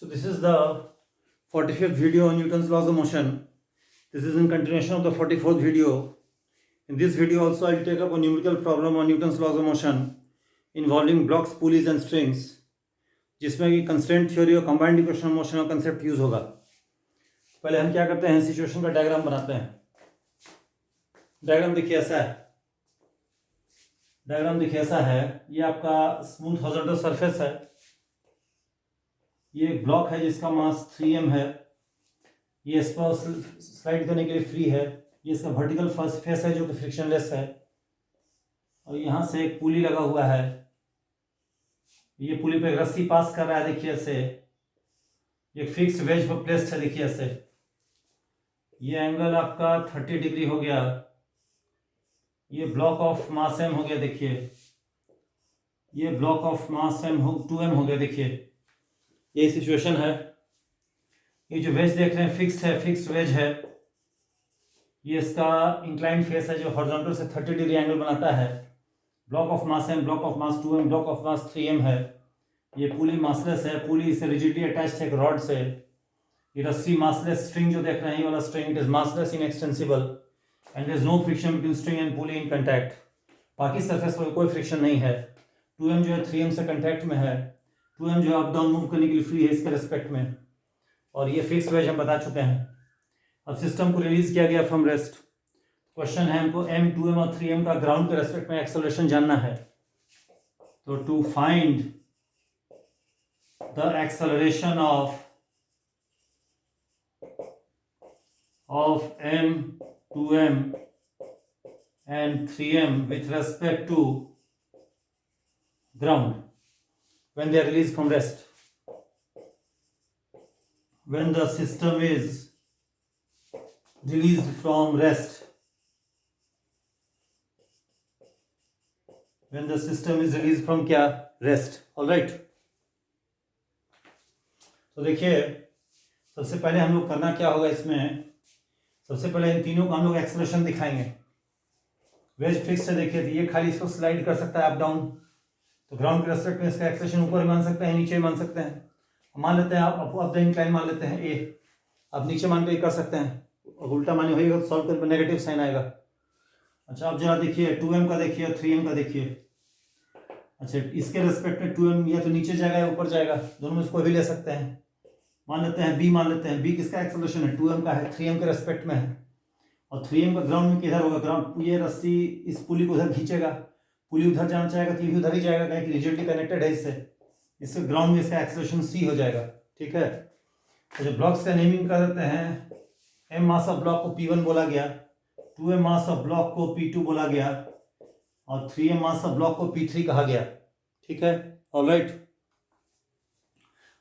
So this is the 45th video on Newton's laws of motion. This is in continuation of the 44th video. In this video also I'll take up a numerical problem on Newton's laws of motion involving blocks, pulleys and strings, जिसमें कि constraint theory और combined equation of motion का concept use होगा. पहले हम क्या करते हैं, सिचुएशन का डायग्राम बनाते हैं. डायग्राम देखिए ऐसा है. ये आपका स्मूथ हॉरिजॉन्टल सरफेस है. ये एक ब्लॉक है जिसका मास 3m है. ये इस पर स्लाइड करने के लिए फ्री है. ये इसका वर्टिकल फेस है जो कि फ्रिक्शनलेस है. और यहाँ से एक पुली लगा हुआ है. ये पुली पे एक रस्सी पास कर रहा है. देखिए ऐसे एक फिक्स्ड वेज पर प्लेस्ड है. देखिए ऐसे ये एंगल आपका 30 डिग्री हो गया. ये ब्लॉक ऑफ मास m हो गया. देखिए ये block of mass m 2m हो गया. देखिए ये सिचुएशन है. ये जो वेज देख रहे हैं फिक्स्ड है, फिक्स्ड वेज है. ये इसका इंक्लाइंड फेस है जो हॉरिजॉन्टल से 30 डिग्री एंगल बनाता है. Block of mass m, block of mass 2m, block of mass 3m है. ये पुली मासलेस है. पुली इससे रिजिडली अटैच्ड है एक रॉड से. ये रस्सी मासलेस स्ट्रिंग जो देख रहे हैं, ये वाला string it is massless, inextensible and there is no friction between string and pulley in contact. बाकी सरफेस पर कोई फ्रिक्शन नहीं है. 2m जो है 3m से कांटेक्ट में है. 2m जो है अप डाउन मूव करने के लिए फ्री है इसके रेस्पेक्ट में. और ये फिक्स वेज हम बता चुके हैं. अब सिस्टम को रिलीज किया गया फ्रॉम रेस्ट. क्वेश्चन है हमको m, 2m और 3m का ग्राउंड के रेस्पेक्ट में एक्सेलरेशन जानना है. तो to find the acceleration of m, 2m and 3m with respect to ground when they are released from rest. When the system is released from rest, when the system is released from क्या, rest. all right. तो देखिए सबसे पहले हम लोग करना क्या होगा इसमें, सबसे पहले इन तीनों का हम लोग एक्सेलरेशन दिखाएंगे. वेज फिक्स है. देखिए ये खाली इसको स्लाइड कर सकता है अप डाउन. तो ग्राउंड के रेस्पेक्ट में इसका एक्सेलरेशन ऊपर मान सकते हैं, नीचे मान सकते हैं. मान लेते हैं आप अप द इंक्लाइन मान लेते हैं ए. अब नीचे मान के कर सकते हैं. उल्टा माने होगा तो सॉल्व करने पर नेगेटिव साइन आएगा. अच्छा अब जरा देखिए 2m का देखिए, 3m का देखिए. अच्छा इसके रेस्पेक्ट में 2m या तो नीचे जाएगा या ऊपर जाएगा, दोनों में इसको भी ले सकते हैं. मान लेते हैं b, मान लेते हैं b किसका एक्सेलरेशन है, 2m का है, 3m के रेस्पेक्ट में है. और 3m का ग्राउंड में किधर होगा, ग्राउंड ये रस्सी इस पुली को उधर खींचेगा. पुली उधर जाना चाहेगा तो ये भी उधर ही जाएगा, कहीं रिजिडली कनेक्टेड है इससे. इससे ग्राउंड में इसका एक्सेलरेशन c हो जाएगा. ठीक है. अच्छा ब्लॉक्स का नेमिंग कर देते हैं. m मास ऑफ ब्लॉक को p1 बोला गया, 2m मास ऑफ ब्लॉक को p2 बोला गया और 3m मास ऑफ ब्लॉक को p3 कहा गया. ठीक है. ऑलराइट.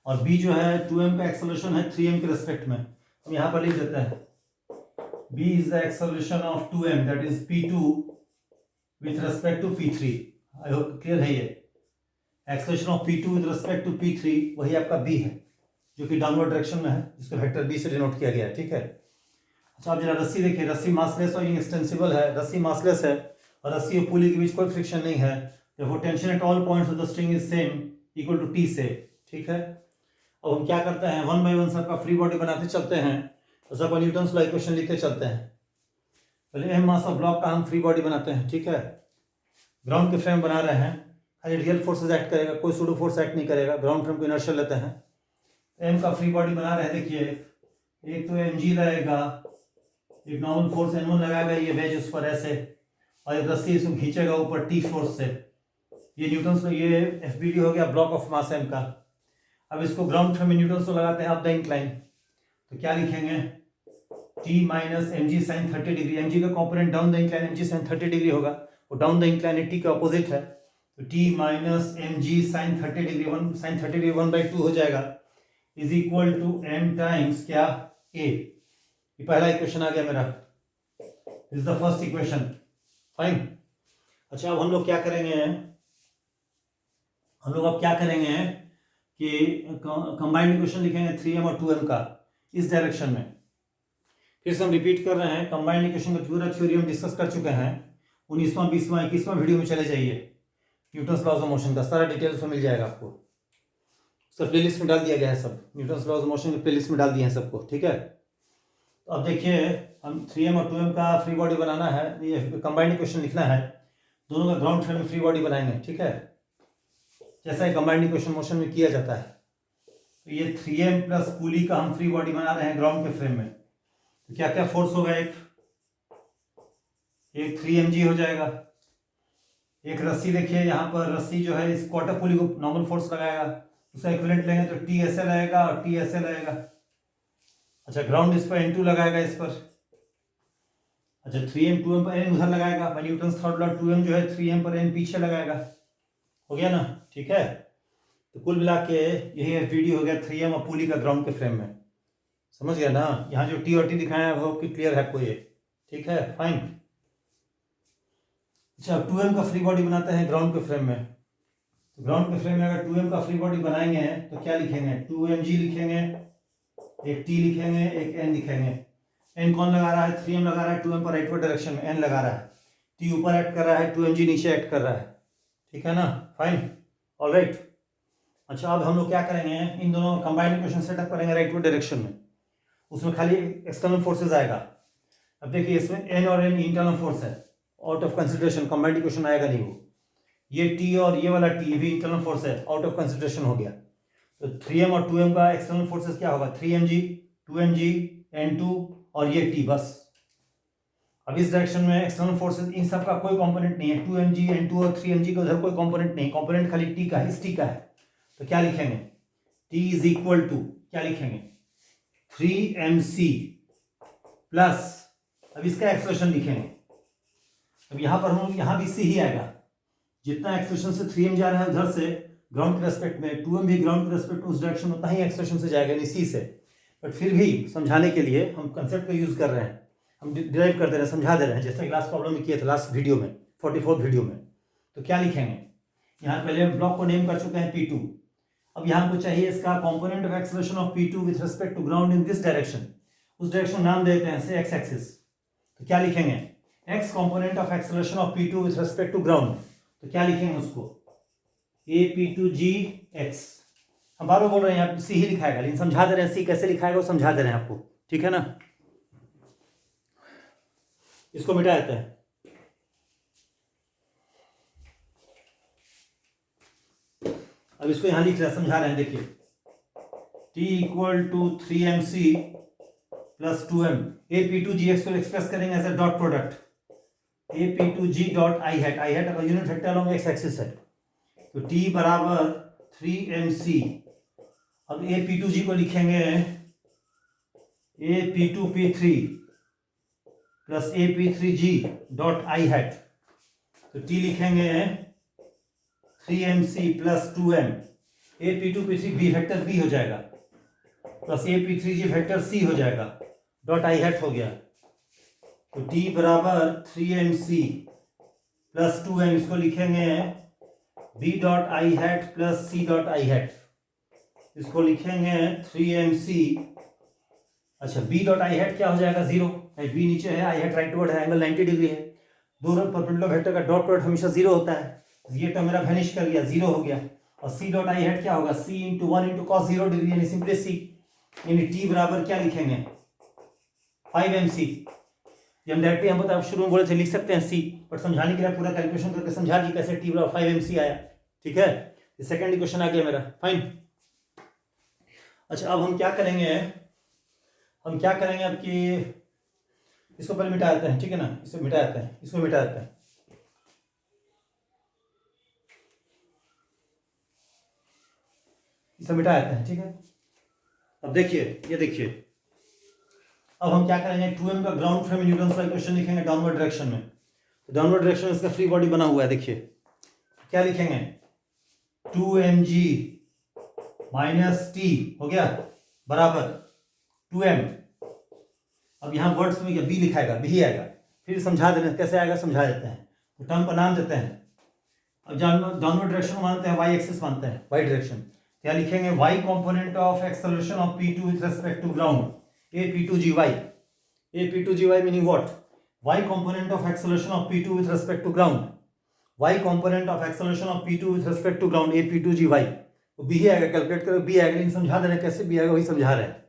और b जो है 2m का एक्सेलरेशन है 3m के रेस्पेक्ट में. हम यहाँ पर लिख देते हैं b is the acceleration of 2m that is p2 with respect to p3. I hope clear है. ये acceleration of p2 with respect to p3 वही आपका b है जो कि डाउनवर्ड डायरेक्शन में है, जिसको वेक्टर b से डिनोट किया गया है. ठीक है. अच्छा आप जरा रस्सी देखिए. रस्सी मासलेस और इनएक्सटेंसिबल है. रस्सी मासलेस है और रस्सी और पुली के बीच कोई फ्रिक्शन नहीं है. therefore tension at all points of the string is same equal to t say. ठीक है. अब हम क्या करते हैं, 1 बाय 1 सबका फ्री बॉडी बनाते चलते हैं. तो सब न्यूटन्स लॉ इक्वेशन लिखते चलते हैं. पहले m मास ऑफ ब्लॉक का हम फ्री बॉडी बनाते हैं. ठीक है. ग्राउंड के फ्रेम बना रहे हैं, खाली रियल फोर्सेज एक्ट करेगा, कोई सूडो फोर्स एक्ट नहीं करेगा. ग्राउंड फ्रेम को इनर्शियल लेते हैं. m का फ्री बॉडी बना रहे हैं. देखिए एक तो mg लगेगा, एक नॉर्मल फोर्स n1 लगाएगा ये वेज उस पर ऐसे, और एक रस्सी इसको खींचेगा ऊपर t फोर्स से. ये न्यूटन्स ये FBD हो गया ब्लॉक ऑफ मास m का. अब इसको ग्राउंड फ्रेम में न्यूटन्स को लगाते हैं अप द इंक्लाइन. तो क्या लिखेंगे, t minus mg sine 30 degree. mg का component down the incline, mg sine 30 degree होगा. वो डाउन द इंक्लाइन t के ऑपोजिट है. तो t minus mg sine 30 degree, 1 sine 30 degree 1/2 हो जाएगा is equal to m times क्या, a. ये पहला इक्वेशन आ गया मेरा. This is the first equation. Fine. अच्छा अब हम लोग क्या करेंगे, हम लोग अब क्या करेंगे कि कंबाइंड इक्वेशन लिखेंगे 3m और 2m का इस डायरेक्शन में. फिर से हम रिपीट कर रहे हैं. कंबाइंड इक्वेशन का पूरा थ्योरी हम डिस्कस कर चुके हैं. 19वां 20वां 21वां वीडियो में चले जाइए. न्यूटन्स लॉज ऑफ मोशन का सारा डिटेल्स में मिल जाएगा आपको. सब प्लेलिस्ट में डाल दिया गया है, सब न्यूटन्स लॉज ऑफ मोशन के प्लेलिस्ट में डाल दिए हैं सबको, ठीक है। तो अब देखिए हम 3m और 2m का फ्री बॉडी बनाना है, ये कंबाइंड इक्वेशन लिखना है, दोनों का ग्राउंड फ्रेम में फ्री बॉडी बनाएंगे, ठीक है, जैसा कंबाइंड इक्वेशन मोशन में किया जाता है। तो ये 3m प्लस पुली का हम फ्री बॉडी बना रहे हैं ग्राउंड के फ्रेम में। तो क्या क्या फोर्स होगा, एक 3mg हो जाएगा, एक रस्सी देखिए यहाँ पर रस्सी जो है इस क्वार्टर पुली को नॉर्मल फोर्स लगाएगा, उसका इक्विवेलेंट लेंगे तो TSL आएगा और TSL आएगा। अच्छा ग्राउंड इस पर N2 लगाएगा इस पर। अच्छा 3m 2m पर N उधर लगाएगा, by Newton's third law 2m जो है 3m पर N पीछे लगाएगा, हो गया ना, ठीक है। तो कुल मिला के यही वीडियो हो गया 3m और पुली का ग्राउंड के फ्रेम में, समझ गया ना। यहाँ जो T और T दिखाया है वो क्लियर है आपको ये, ठीक है, फाइन। अच्छा 2m का फ्री बॉडी बनाते हैं ग्राउंड के फ्रेम में। तो ग्राउंड के फ्रेम में अगर 2m का फ्री बॉडी बनाएंगे तो क्या लिखेंगे, 2mg लिखेंगे, एक T लिखेंगे, एक N लिखेंगे। N कौन लगा रहा है, 3m लगा रहा है 2m पर राइटवर्ड डायरेक्शन में, N लगा रहा है, T ऊपर एक्ट कर रहा है, 2mg नीचे एक्ट कर रहा है, ठीक है ना, फाइन, ऑलराइट। अच्छा अब हम लोग क्या करेंगे, इन दोनों कंबाइंड इक्वेशन सेटअप करेंगे राइटवर्ड डायरेक्शन में, उसमें खाली एक्सटर्नल फोर्सेज आएगा। अब देखिए इसमें N और N इंटरनल फोर्स है, out of consideration, combined equation आएगा नहीं वो। ये T और ये वाला T भी इंटरनल फोर्स है, आउट ऑफ कंसिडरेशन हो गया। तो 3m और 2m का एक्सटर्नल फोर्सेस क्या होगा, 3mg 2mg N2 और ये T, बस। अब इस डायरेक्शन में एक्सटर्नल फोर्सेस इन सब का कोई कंपोनेंट नहीं है, 2mg N2 और 3mg का उधर कोई कंपोनेंट नहीं, कंपोनेंट खाली T का है, इस T का है। तो क्या लिखेंगे, T इज इक्वल टू क्या लिखेंगे, 3mc प्लस, अब इसका एक्सप्रेशन लिखेंगे। अब यहाँ पर हम यहाँ भी c ही आएगा, जितना एक्सप्रेशन से 3m जा रहा है उधर से ग्राउंड के रेस्पेक्ट में, 2m भी ग्राउंड के रेस्पेक्ट में उस डायरेक्शन में उतना ही एक्सप्रेशन से जाएगा, यानी c से। बट फिर भी समझाने के लिए हम कंसेप्ट का यूज कर रहे हैं, हम डिराइव कर दे रहे हैं, समझा दे रहे हैं, जैसे लास्ट प्रॉब्लम में किया था, लास्ट वीडियो में 44th वीडियो में। तो क्या लिखेंगे, यहाँ पहले हम ब्लॉक को नेम कर चुके हैं P2। अब यहाँ हमको चाहिए इसका component of acceleration of P2 with respect to ground in this direction, उस डायरेक्शन नाम देते हैं से x एक्सिस। तो क्या लिखेंगे, x component of acceleration of P2 with respect to ground, तो क्या लिखेंगे उसको, AP2gx। हम बार बार बोल रहे हैं यहाँ C ही लिखाएगा, लेकिन समझा दे रहे हैं C कैसे लिखाएगा वो समझा दे रहे हैं आपको, ठीक है ना। इसको मिटा देते हैं, अब इसको यहां लिख रहे हैं, समझा रहे हैं, देखिए T equal to 3mc plus 2m, AP2gx को एक्सप्रेस करेंगे as a dot product, AP2g dot i hat, i hat अगर unit vector along x axis है, तो T बराबर 3mc। अब AP2g को लिखेंगे AP2p3 plus AP3g dot i hat, तो T लिखेंगे 3mc plus 2m, AP2p3 b vector b हो जाएगा, प्लस AP3g वेक्टर c हो जाएगा, डॉट i हैट हो गया। तो T बराबर 3mc प्लस 2m, इसको लिखेंगे b dot i hat plus c dot i hat, इसको लिखेंगे 3mc। अच्छा b डॉट i हैट क्या हो जाएगा, 0, b नीचे है, i हैट राइटवर्ड है, एंगल 90 डिग्री है, दोनों परपेंडिकुलर वेक्टर का डॉट प्रोडक्ट हमेशा 0 होता है, ये तो मेरा वैनिश कर गया, 0 हो गया। और c डॉट i हैट क्या होगा, c into 1 into cos 0 degree, यानी सिंपली c, यानी T बराबर क्या लिखेंगे 5mc। ये हम डायरेक्टली हम बता शुरू में बोले थे लिख सकते हैं c, बट समझाने के लिए पूरा कैलकुलेशन करके समझा दी कैसे T बराबर 5mc आया, ठीक है। सेकंड इक्वेशन आ गया मेरा, फाइन। अच्छा अब हम क्या करेंगे, अब कि इसको पहले मिटा देते हैं, ठीक है ना, इसको मिटा देते हैं, इसको मिटा देते हैं, इसे मिटा देते हैं, ठीक है। अब देखिए, ये देखिए, अब हम क्या करेंगे, 2m का ground frame Newton's law equation लिखेंगे डाउनवर्ड डायरेक्शन में। तो डाउनवर्ड डायरेक्शन में इसका फ्री बॉडी बना हुआ है, देखिए क्या लिखेंगे, 2mg माइनस t हो गया बराबर 2m। अब यहाँ वर्ड्स में b लिखाएगा, b ही आएगा, फिर समझा देते हैं कैसे आएगा, समझा देते हैं। तो टर्म का नाम देते हैं, अब डाउनवर्ड डायरेक्शन मानते हैं, y एक्सिस मानते हैं, y डायरेक्शन। क्या लिखेंगे, y component of acceleration of P2 with respect to ground, AP2gy, AP2gy meaning what, y component of acceleration of P2 with respect to ground, y component of acceleration of P2 with respect to ground, AP2gy। वो B ही आएगा, calculate करो B आएगा, लेकिन समझा दे रहे हैं कैसे B आएगा, वही समझा रहे हैं।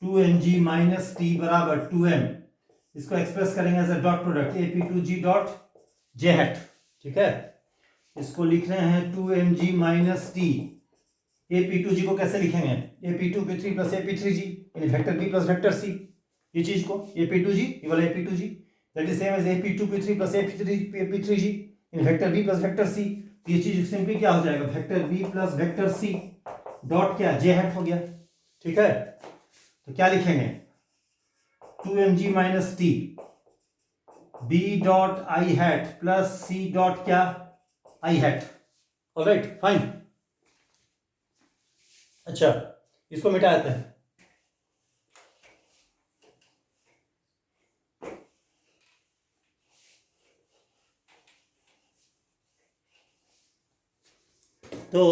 2mg माइनस टी बराबर 2m, इसको एक्सप्रेस करेंगे as a dot product AP2G dot J hat. ठीक है, इसको लिख रहे हैं 2mg माइनस टी, AP2G को कैसे लिखेंगे, AP2P3 प्लस AP3G, यानी vector B plus vector C। ये चीज को AP2G, ये वाला AP2G that is same as AP2P3 plus AP3G in vector B plus vector C। ये चीज सिंपली क्या हो जाएगा, vector B plus vector C dot क्या जे हैट हो गया। ठीक है, तो क्या लिखेंगे 2mg minus T B dot I hat plus C dot क्या आई हैट। Alright fine. अच्छा, इसको मिटा देते हैं। तो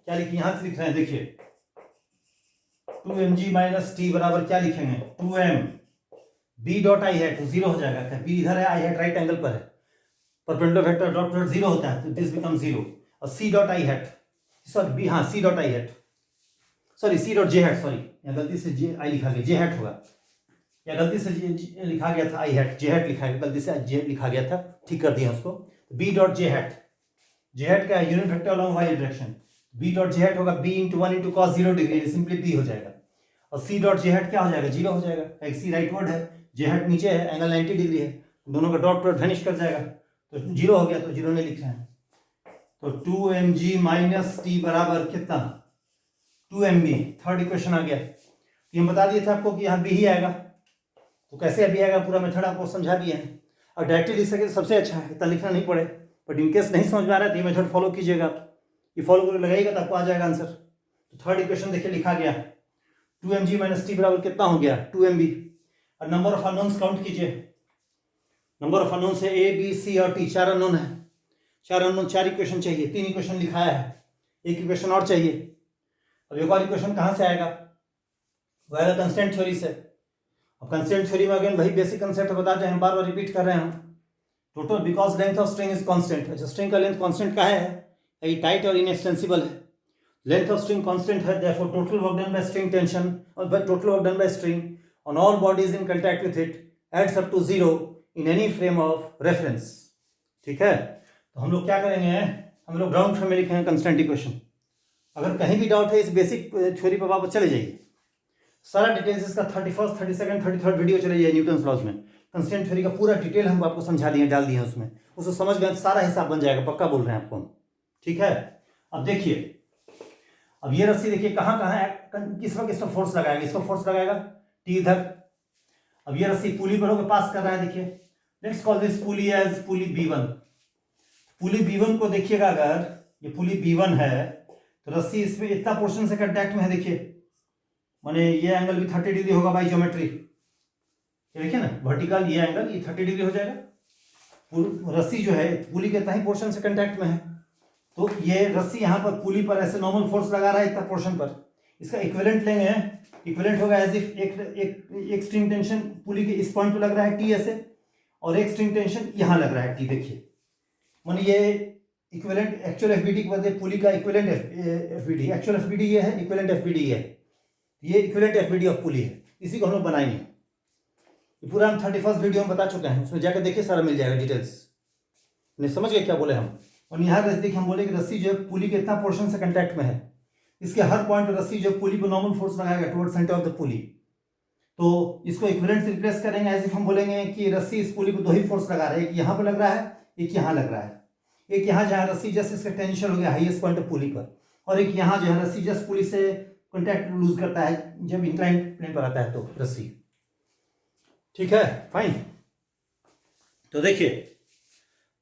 क्या लिखिए, यहां से लिख रहे हैं, देखिए 2mg माइनस टी बराबर क्या लिखेंगे 2m b dot I hat, तो जीरो हो जाएगा, b इधर है, आई हैट राइट एंगल पर है, perpendicular vector dot product zero होता है, तो दिस बिकम जीरो। और c dot I hat, sorry b, हाँ c dot I hat, sorry c dot J hat, sorry यहाँ गलती से जे आई लिखा गया, जे हैट होगा, या गलती से लिखा गया था आई हैट, जे हैट लिखा गया, गलती से जे लिखा गया था, ठीक कर दिया उसको। b dot J hat, J hat क्या है, unit vector along Y direction, b dot J hat होगा b into 1 into cos 0 degree, simply b हो जाएगा। और c डॉट जे हैट क्या हो जाएगा, जीरो हो जाएगा, एक c राइट वर्ड है, जे हैट नीचे है, एंगल 90 डिग्री है, दोनों का डॉट प्रोडक्ट वेनिश कर जाएगा, तो जीरो हो गया, तो जीरो नहीं लिख रहे हैं। तो 2mg माइनस टी बराबर कितना 2mb, थर्ड इक्वेशन आ गया। तो हम बता दिए थे आपको कि यहाँ b ही आएगा, तो कैसे अभी आएगा पूरा मेथड आपको समझा दिया है। और डायरेक्टली लिख सके तो सबसे अच्छा है, इतना लिखना नहीं पड़े, बट इनकेस नहीं समझ में आ रहा है तो ये मेथड फॉलो कीजिएगा, ये फॉलो करके लगाइएगा तो आपको आ जाएगा आंसर। तो थर्ड इक्वेशन देखिए लिखा गया 2mg माइनस टी बराबर कितना हो गया 2mb। और नंबर ऑफ अननोन्स काउंट कीजिए, नंबर ऑफ अननोन्स है A B C और T, चार अननोन है, चार अननोन, चार इक्वेशन चाहिए, तीन इक्वेशन लिखाया है, एक इक्वेशन और चाहिए। अब एक और इक्वेशन कहाँ से आएगा, वो आएगा कंस्टेंट थ्योरी से। अब कंस्टेंट थ्योरी में अगेन वही बेसिक कंसेप्ट बताते हैं, हम बार बार रिपीट कर रहे हैं हम। Total because length of string is constant, अच्छा स्ट्रिंग का लेंथ कांस्टेंट का है, ये टाइट और इनएक्सटेंसिबल है, लेंथ ऑफ स्ट्रिंग कांस्टेंट है, therefore total work done by string tension और total work done by string on all bodies in contact with it adds up to 0 in any frame of reference. ठीक है, तो हम लोग क्या करेंगे, हम लोग ग्राउंड फ्रेम में लिखेंगे कंस्टेंट इक्वेशन। अगर कहीं भी डाउट है इस बेसिक थ्योरी पर वापस चले जाइए, सारा डिटेल्स इसका 31st 32nd 33rd वीडियो चले जाइए न्यूटन लॉज में, कंस्टेंट थ्योरी का पूरा डिटेल हम आपको समझा दिए, डाल दिए उसमें, उसको समझ गए सारा हिसाब बन जाएगा, पक्का बोल रहे हैं आपको। ठीक है, अब देखिए, अब ये रस्सी देखिए कहाँ कहाँ है, किस वक्त इसको फोर्स लगाएगा, इसको फोर्स लगाएगा टी इधर। अब ये रस्सी पुली पर होकर पास कर रहा है, देखिए let's call this pulley as pulley B1। Pulley B1 को देखिएगा, अगर ये पुली B1 है तो रस्सी इसमें इतना पोर्शन से कांटेक्ट में है, देखिए माने ये एंगल भी 30 डिग्री होगा बाई ज्योमेट्री, ये देखिए ना वर्टिकल, ये एंगल ये 30 डिग्री हो जाएगा। रस्सी जो है पुली के इतना ही पोर्शन से कांटेक्ट में है, तो ये रस्सी यहाँ पर पुली पर ऐसे नॉर्मल फोर्स लगा रहा है इतना पोर्शन पर, इसका इक्विवेलेंट लेंगे, इक्विवेलेंट होगा एज इफ एक स्ट्रिंग टेंशन पुली के इस पॉइंट पे लग रहा है टी ऐसे, और एक स्ट्रिंग टेंशन यहाँ लग रहा है टी, देखिए माने ये इक्विवेलेंट एक्चुअल एफबीडी के बदले पुली का इक्विवेलेंट एफबीडी, एक्चुअल एफबीडी ये है, इक्विवेलेंट एफबीडी ये है, ये इक्विवेलेंट एफबीडी ऑफ पुली है, इसी को हम लोग बनाएंगे। ये पूरा हम 31st वीडियो में बता चुके हैं, उसमें जाकर देखिए सारा मिल जाएगा डिटेल्स, नहीं समझ गए क्या बोले हम। और यहाँ देखिए हम बोले कि रस्सी जो है पुली के इतना पोर्शन से कांटेक्ट में है, इसके हर पॉइंट पर रस्सी जो पुली पर नॉर्मल फोर्स लगाएगा टुवर्ड सेंटर ऑफ द पुली, तो इसको इक्विवेलेंट से रिप्लेस करेंगे एज इफ हम बोलेंगे कि रस्सी इस पुली को दो ही फोर्स लगा रहा है, एक यहाँ पर लग रहा है, एक यहाँ लग रहा है, एक यहाँ जहाँ रस्सी जस्ट इसका टेंशन हो गया हाईएस्ट पॉइंट ऑफ पुली पर, और एक यहाँ जो है रस्सी जस्ट पुली से कॉन्टैक्ट लूज करता है जब इंक्लाइन प्लेन पर आता है तो रस्सी। ठीक है फाइन, तो देखिए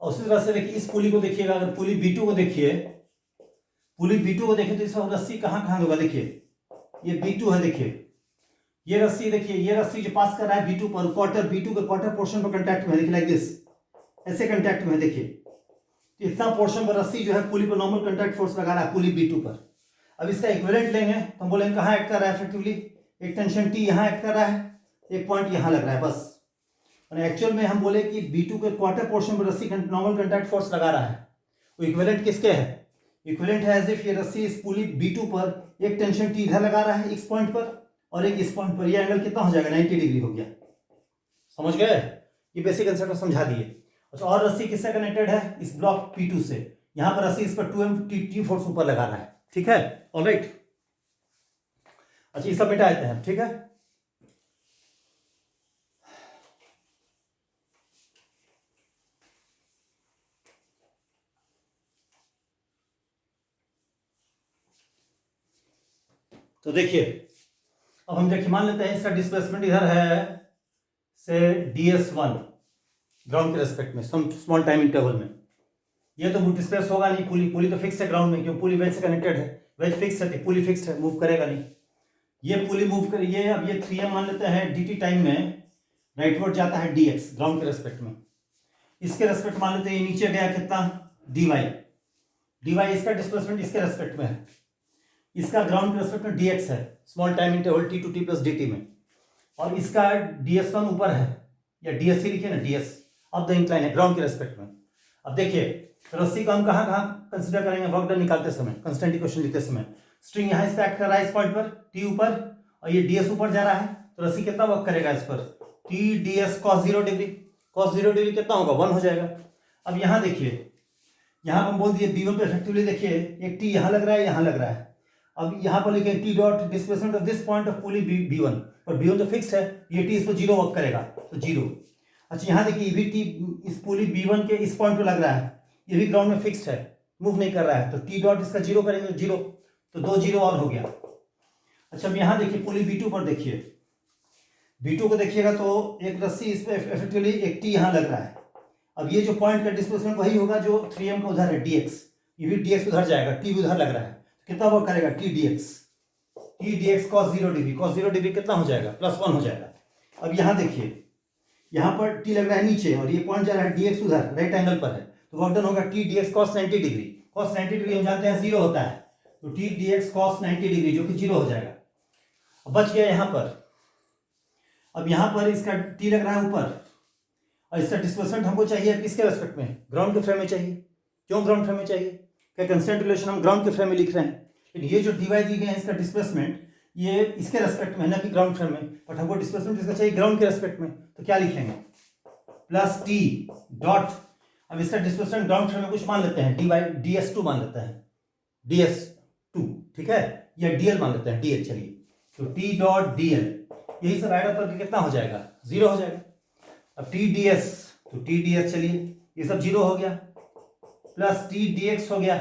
उसी तरह से देखिए इस पुली को देखिएगा, अगर पुली B2 को देखिए, पुली B2 को देखिए तो इसका रस्सी कहाँ कहाँ होगा, देखिए ये B2 है, देखिए ये रस्सी, देखिए ये रस्सी जो पास कर रहा है B2 पर, क्वार्टर B2 के क्वार्टर पोर्शन पर कांटेक्ट में, देखिए लाइक दिस, ऐसे कांटेक्ट में, देखिए इतना पोर्शन पर रस्सी जो है पुली पर नॉर्मल कांटेक्ट फोर्स लगा रहा है पुली B2 पर। अब इसका इक्विवेलेंट लेंगे तो हम बोलेंगे कहाँ एक्ट कर रहा है इफेक्टिवली, एक टेंशन T यहाँ एक्ट कर रहा है, एक पॉइंट यहाँ लग रहा है बस। एक्चुअल में हम बोले कि B2 के क्वार्टर पोर्शन पर रस्सी नॉर्मल कांटेक्ट फोर्स लगा रहा है, वो इक्विवेलेंट किसके है, इक्विवेलेंट है एज इफ ये रस्सी इस पुली B2 पर एक टेंशन T इधर लगा रहा है इस पॉइंट पर और एक इस पॉइंट पर, ये एंगल कितना हो जाएगा 90 डिग्री हो गया। समझ गए? ये बेसिक कंसेप्ट समझा दिए। अच्छा, और रस्सी किससे कनेक्टेड है? इस ब्लॉक P2 से। यहां पर रस्सी इस पर 2M T फोर्स ऊपर लगा रहा है। ठीक है, ऑलराइट। अच्छा, ये सब मिटा देते हैं। ठीक है, तो देखिए अब हम देखिए मान लेते हैं इसका डिस्प्लेसमेंट इधर है से DS1 ग्राउंड के रेस्पेक्ट में सम स्मॉल टाइम इंटरवल में। ये तो डिस्प्लेस होगा नहीं, पुली तो फिक्स है ग्राउंड में, क्योंकि पुली वेज से कनेक्टेड है, वेज फिक्स है, पुली फिक्स है, मूव करेगा नहीं। ये पुली मूव कर, ये अब ये 3M मान लेते हैं dt टाइम में राइटवर्ड जाता है dx ग्राउंड के रेस्पेक्ट में। इसके रेस्पेक्ट मान लेते हैं ये नीचे गया कितना dy इसका डिस्प्लेसमेंट इसके रेस्पेक्ट में है, इसका ग्राउंड के रेस्पेक्ट में dx है small time interval t to t plus dt में, और इसका ds1 ऊपर है या dsc लिखिए ना, ds ऑफ द इंक्लाइन है ग्राउंड के रेस्पेक्ट में। अब देखिए रस्सी को हम कहाँ कहाँ कंसिडर करेंगे वर्क डन निकालते समय, कंस्टेंट इक्वेशन लिखते समय। स्ट्रिंग यहाँ इस एक्ट कर रहा है इस पॉइंट पर t ऊपर और ये ds ऊपर जा रहा है, तो रस्सी कितना वर्क करेगा इस पर? t ds cos 0 degree, cos 0 degree कितना होगा? 1 हो जाएगा। अब यहाँ देखिए, यहाँ हम बोल दिए B1 पे इफेक्टिवली देखिए एक t यहाँ लग रहा है, यहाँ लग रहा है। अब यहाँ पर लिखें t dot displacement of this point of pulley B1, और B1 तो फिक्स है, ये t इस पर 0 वर्क करेगा तो 0। अच्छा, यहाँ देखिए ये भी t इस पुली B1 के इस पॉइंट पे लग रहा है, ये भी ग्राउंड में फिक्स्ड है, मूव नहीं कर रहा है, तो t डॉट इसका 0 करेंगे 0, तो 2 0 और हो गया। अच्छा, अब यहाँ देखिए पुली B2 पर देखिए, B2 को देखिएगा तो एक रस्सी इस पर इफेक्टिवली एक t यहाँ लग रहा है। अब ये जो पॉइंट का डिस्प्लेसमेंट वही होगा जो 3M का उधर है dx, ये भी dx उधर जाएगा, t भी उधर लग रहा है, कितना वर्क करेगा? t dx cos 0 degree, cos 0 degree कितना हो जाएगा? +1 हो जाएगा। अब यहाँ देखिए, यहाँ पर t लग रहा है नीचे और ये पॉइंट जा रहा है dx उधर राइट एंगल पर है, तो वर्क डन होगा t dx cos 90 degree. cos 90 degree हम जानते हैं 0 होता है, तो t dx cos 90 डिग्री जो कि 0 हो जाएगा। अब बच गया यहाँ पर, अब यहाँ पर इसका t लग रहा है ऊपर और इसका डिस्प्लेसमेंट हमको चाहिए किसके रेस्पेक्ट में? ग्राउंड के फ्रेम में चाहिए। क्यों ग्राउंड फ्रेम में चाहिए? क्या कंस्टेंट रिलेशन हम ग्राउंड के फ्रेम में लिख रहे हैं, लेकिन ये जो dy दी गई है इसका डिस्प्लेसमेंट ये इसके रेस्पेक्ट में है ना कि ग्राउंड फ्रेम में, बट हमको डिस्प्लेसमेंट इसका चाहिए ग्राउंड के रेस्पेक्ट में, तो क्या लिखेंगे? प्लस t डॉट, अब इसका डिस्प्लेसमेंट ग्राउंड फ्रेम में कुछ मान लेते हैं ds2 मान लेते हैं, ds2 ठीक है, या dl मान लेते हैं dl, चलिए तो t डॉट dl यही सब ऐड अप करके कितना हो जाएगा? 0 हो जाएगा। अब t ds, तो t ds चलिए ये सब 0 हो गया, प्लस t dx हो गया,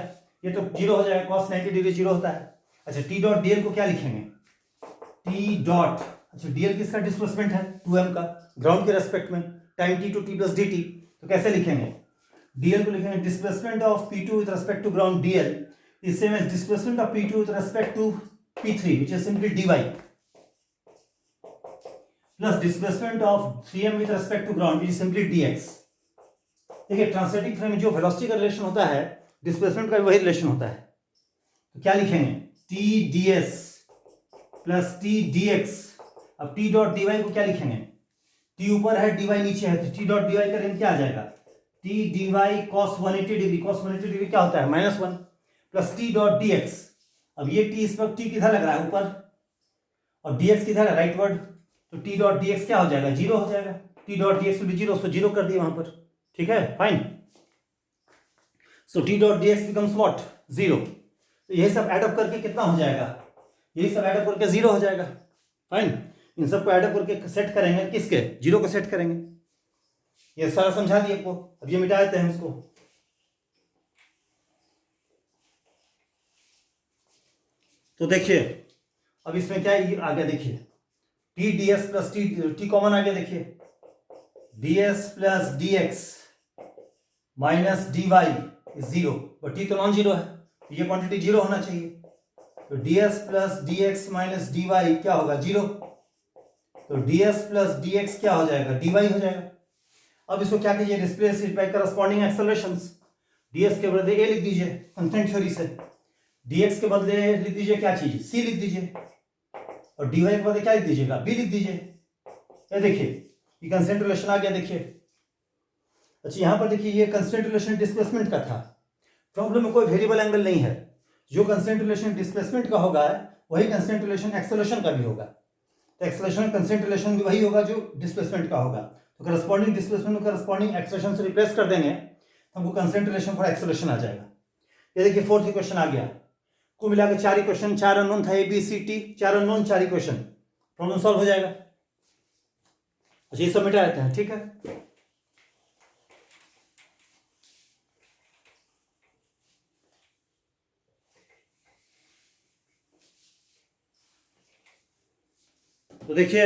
ये तो 0 हो जाएगा, cos 90 डिग्री 0 होता है। अच्छा, t डॉट dl को क्या लिखेंगे? t डॉट, अच्छा dl किसका डिस्प्लेसमेंट है? 2m का ग्राउंड के रेस्पेक्ट में, time t to t plus dt, तो कैसे लिखेंगे? dl को लिखेंगे displacement of p2 with respect to ground dl is same as displacement of p2 with respect to p3 which is simply dy plus displacement of 3m with respect to ground which is simply dx। देखिए translating frame में जो velocity का relation होता है displacement का भी वही relation होता है, तो क्या लिखेंगे? t ds plus t dx। अब t डॉट dy को क्या लिखेंगे? t ऊपर है dy नीचे है, तो t डॉट dy करेंगे क्या आ जाएगा? t dy cos 180 degree, cos 180 degree क्या होता है? -1 प्लस t डॉट dx। अब ये t इस वक्त t किधर लग रहा है? ऊपर, और dx किधर है? राइटवर्ड, तो t डॉट dx क्या हो जाएगा? 0 हो जाएगा। t dot dx will be 0, सो 0 कर दिए वहां पर, ठीक है, fine. So t dot dx becomes what? 0। तो यही सब ऐड अप करके कितना हो जाएगा? यही सब ऐड अप करके 0 हो जाएगा, फाइन। इन सबको ऐड अप करके सेट करेंगे किसके? 0 को सेट करेंगे। ये सारा समझा दिए आपको, अब ये मिटा देते हैं इसको। तो देखिए अब इसमें क्या आ गया? देखिए t ds plus t common आ गया, देखिए ds plus dx minus dy is 0, but t तो नॉन जीरो है, तो ये क्वांटिटी 0 होना चाहिए, तो ds plus dx minus dy क्या होगा? 0। तो ds प्लस dx क्या हो जाएगा? dy हो जाएगा। अब इसको क्या कीजिए? Replace it by corresponding accelerations. ds के बदले a लिख दीजिए कंस्टेंट थ्योरी से, dx के बदले लिख दीजिए क्या चीज? c लिख दीजिए, और dy के बदले क्या लिख दीजिएगा? b लिख दीजिए। ये देखिए ये कंस्टेंट रिलेशन आ गया, देखिए। अच्छा, यहां पर देखिए ये कंस्टेंट रिलेशन डिस्प्लेसमेंट का था, प्रॉब्लम में कोई वेरिएबल एंगल नहीं है, जो कंस्टेंट रिलेशन डिस्प्लेसमेंट का होगा वही कंस्टेंट रिलेशन एक्सेलरेशन का भी होगा। तो एक्सेलरेशन कंस्टेंट रिलेशन भी वही होगा जो डिस्प्लेसमेंट का होगा। तो करस्पॉन्डिंग डिस्प्लेसमेंट को करस्पॉन्डिंग एक्सेलरेशन से रिप्लेस कर देंगे तो हमको कंस्टेंट रिलेशन फॉर एक्सेलरेशन आ जाएगा। ये देखिए फोर्थ इक्वेशन आ गया। कुल मिला के 4 इक्वेशन, 4 अननोन था, A B C T, 4 unknown 4 equation, problem solve हो जाएगा। अच्छा, ये सब मिटा देते हैं, ठीक है। तो देखिए,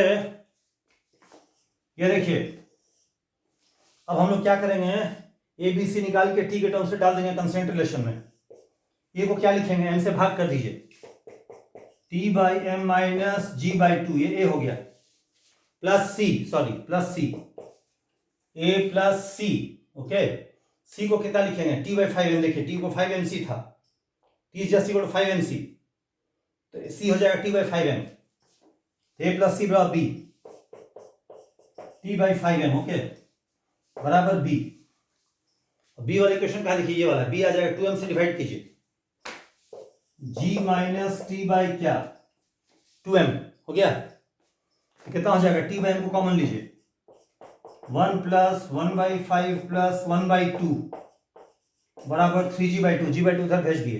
ये देखिए, अब हम लोग क्या करेंगे, ए बी सी निकाल के टी के टर्म से डाल देंगे कंस्टेंट रिलेशन में। ये को क्या लिखेंगे, एम से भाग कर दीजिए, T by M minus G by two, ये ए हो गया, plus C, sorry plus C, A plus C, okay. C को कितना लिखेंगे, टी बाई 5m, देखिए टी को 5mc था, T just equal to 5mc, तो सी हो जाएगा t by 5m, a plus c बराबर b, t by 5m, okay, बराबर बी। बी वाले क्वेश्चन कहा लिखिए, ये वाला बी आ जाएगा 2m से डिवाइड कीजिए, g माइनस टी बाई क्या 2m हो गया, तो कितना हो जाएगा, टी बाई एम को कॉमन लीजिए, 1 प्लस 1/5 प्लस 1/2 बराबर 3g बाई 2, जी बाई 2 उधर भेज दिए,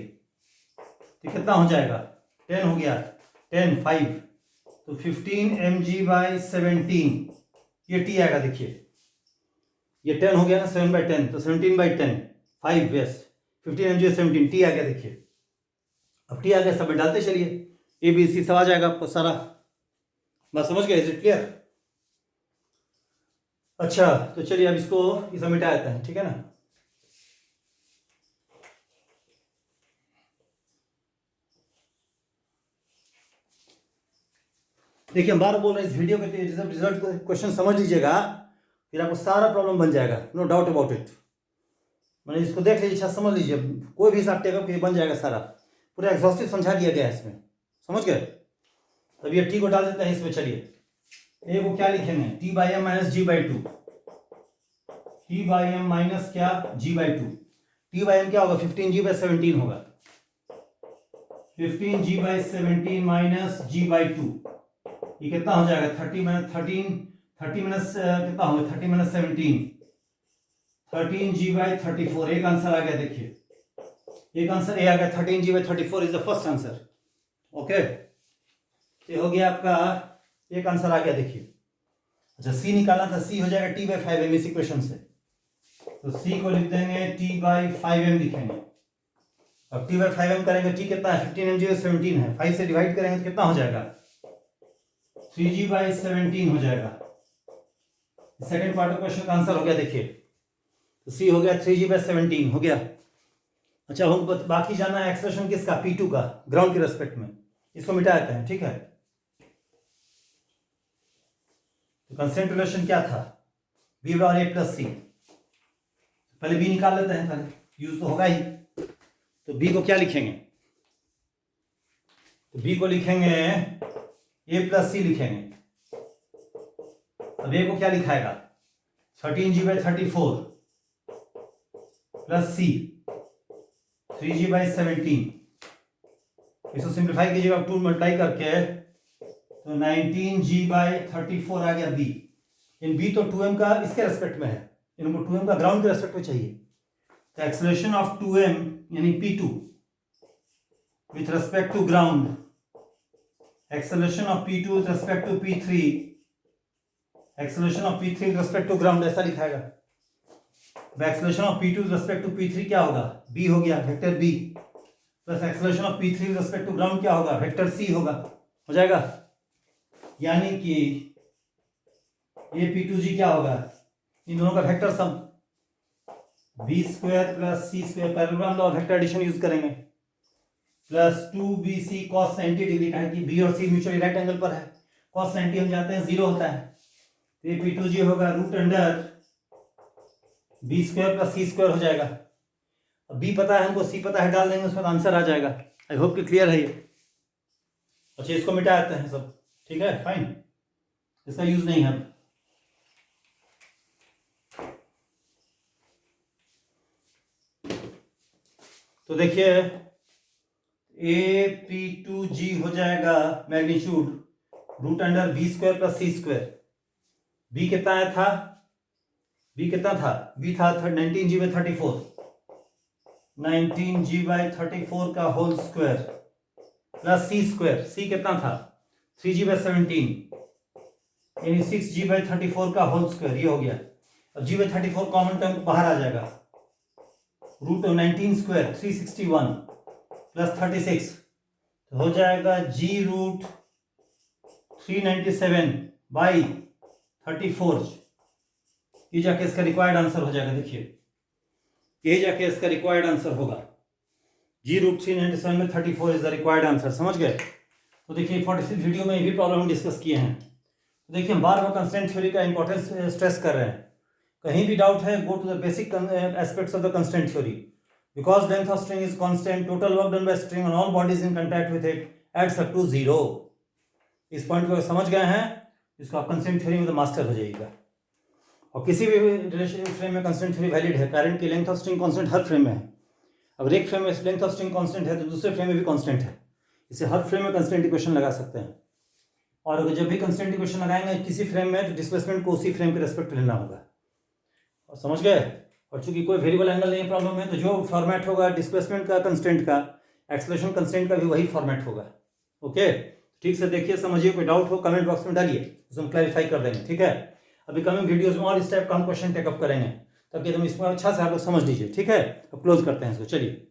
तो कितना हो जाएगा, 10 हो गया, 10 5, तो 15 mg बाई 17, ये टी आएगा, देखिए ये 10 हो गया ना, 7/10, तो 17/10 5, यस 15 mg 17, टी आ गया, देखिए अब टी आ गया, सब में डालते चलिए, ए बी सी सब आ जाएगा आपको सारा, बस समझ गए, इज इट क्लियर। अच्छा, तो चलिए अब इसको इसे मिटा देते हैं, ठीक है ना। देखिए हम बार बोल रहे हैं, इस वीडियो के रिजल्ट क्वेश्चन समझ लीजिएगा, फिर आपको सारा प्रॉब्लम बन जाएगा, नो डाउट अबाउट इट। मैंने इसको देख लीजिए, अच्छा समझ लीजिए, कोई भी हिसाब टेकअप बन जाएगा सारा, पूरा एग्जॉस्टिव समझा दिया गया है इसमें, समझ गए। अब ये टी को डाल देते हैं इसमें, चलिए ए को क्या लिखेंगे, T by M minus G by 2, T by M minus क्या G by 2, T by M क्या होगा, 15g बाई 17 होगा, 15g by 17 minus G by 2, ये कितना हो जाएगा, 30 माइनस कितना होगा, 30 माइनस 17, 13g बाई 34, एक आंसर आ गया, देखिए एक आंसर ए आ गया, 13g by 34 is the first answer, okay. ये हो गया आपका, एक आंसर आ गया, देखिए। अच्छा, सी निकालना था, सी हो जाएगा टी बाई 5m इस इक्वेशन से, तो सी को लिख देंगे टी बाई 5m लिखेंगे। अब टी बाई 5m करेंगे, टी कितना है, 15 mg 17 है, 5 से डिवाइड करेंगे तो कितना हो जाएगा, 3g बाई 17 हो जाएगा। सेकेंड पार्ट ऑफ क्वेश्चन का आंसर हो गया, देखिए तो सी हो गया 3g बाई 17 हो गया। अच्छा, हम बाकी जाना है एक्सप्रेशन किसका, P2 का, ग्राउंड के रेस्पेक्ट में, इसको मिटा देते हैं, ठीक है। तो कंस्टेंट रिलेशन क्या था, बी बराबर ए प्लस सी, पहले बी निकाल लेते हैं, पहले यूज तो होगा ही। तो बी को क्या लिखेंगे, तो बी को लिखेंगे ए प्लस सी लिखेंगे। अब ए को क्या लिखाएगा, 13g by 34 plus C 3g by 17, इसको सिंप्लीफाई कीजिएगा 2 मल्टीप्लाई करके, तो 19g बाई 34 आ गया बी। इन बी तो 2m का इसके रेस्पेक्ट में है, इनको 2m का ग्राउंड के रेस्पेक्ट में चाहिए, तो एक्सेलरेशन ऑफ 2m यानी P2 with respect to ground, acceleration of P2 with respect to P3, acceleration of P3 with respect to ground, ऐसा लिखाएगा। Acceleration of P2 with respect to P3 क्या होगा, B हो गया, vector B, plus acceleration of P3 with respect to ground क्या होगा, vector C होगा, हो जाएगा। यानी कि ये P2G क्या होगा, इन दोनों का vector sum, b square plus c square, parallelogram law vector addition use करेंगे, प्लस 2bc cos 90 डिग्री, का कि बी और सी म्यूचुअली राइट एंगल पर है, cos 90 हम जानते हैं 0 होता है, तो ये P2G होगा root under b square plus c square हो जाएगा। अब बी पता है हमको, सी पता है, डाल देंगे उसमें तो आंसर आ जाएगा। आई होप कि क्लियर है ये। अच्छा, इसको मिटा देते हैं सब, ठीक है, फाइन, इसका यूज नहीं है। तो देखिए ए पी टू जी हो जाएगा magnitude root under b square plus c square. B कितना आया था, बी कितना था, बी था 19g/34, 19g/34 का whole square plus c square, सी कितना था 3g/17 यानी 6g/34 का होल स्क्वायर, ये हो गया। अब g/34 कॉमन टर्म बाहर आ जाएगा, रूट 19 स्क्वायर 361 प्लस 36 तो हो जाएगा g रूट 397/34। ये जाके इसका रिक्वायर्ड आंसर हो जाएगा। देखिए ये जाके इसका रिक्वायर्ड आंसर होगा, g रूट 397 में 34 इज द रिक्वायर्ड आंसर। समझ गए? तो देखिए 46 वीडियो में ये भी प्रॉब्लम हम डिस्कस किए हैं। तो देखिए हम बार बार कंस्ट्रेंट थ्योरी का इंपॉर्टेंस स्ट्रेस कर रहे हैं। कहीं भी डाउट है, go to the basic aspects of the constraint theory. Because length of string is constant, total work done by string on all bodies in contact with it adds up to 0। इस point को समझ गए हैं, इसको आप constraint theory में master हो जाइएगा। और किसी भी रिलेशन फ्रेम में कंस्ट्रेंट थ्योरी वैलिड है, कारण कि length of string constant her frame में है। अगर एक फ्रेम में लेंथ ऑफ स्ट्रिंग कांस्टेंट है तो दूसरे फ्रेम में भी कांस्टेंट है, इसे हर फ्रेम में कंस्ट्रेंट इक्वेशन लगा सकते हैं। और अगर जब भी कंस्ट्रेंट इक्वेशन लगाएंगे किसी फ्रेम में तो डिस्प्लेसमेंट को उसी फ्रेम के रेस्पेक्ट लेना होगा। और समझ गए? और चूंकि कोई वेरिएबल एंगल नहीं प्रॉब्लम में, तो जो फॉर्मेट होगा डिस्प्लेसमेंट का, कंस्ट्रेंट का, एक्सेलरेशन कंस्ट्रेंट का भी वही फॉर्मेट होगा। ओके, ठीक से देखिए, समझिए। कोई डाउट हो कमेंट बॉक्स में डालिए, उसे हम क्लैरिफाई कर देंगे। ठीक है, अभी कमिंग वीडियोस में और इस टाइप का हम क्वेश्चन टेकअप करेंगे, ताकि तुम इसको अच्छा से आप लोग समझ लीजिए। ठीक है, अब क्लोज करते हैं इसको, चलिए।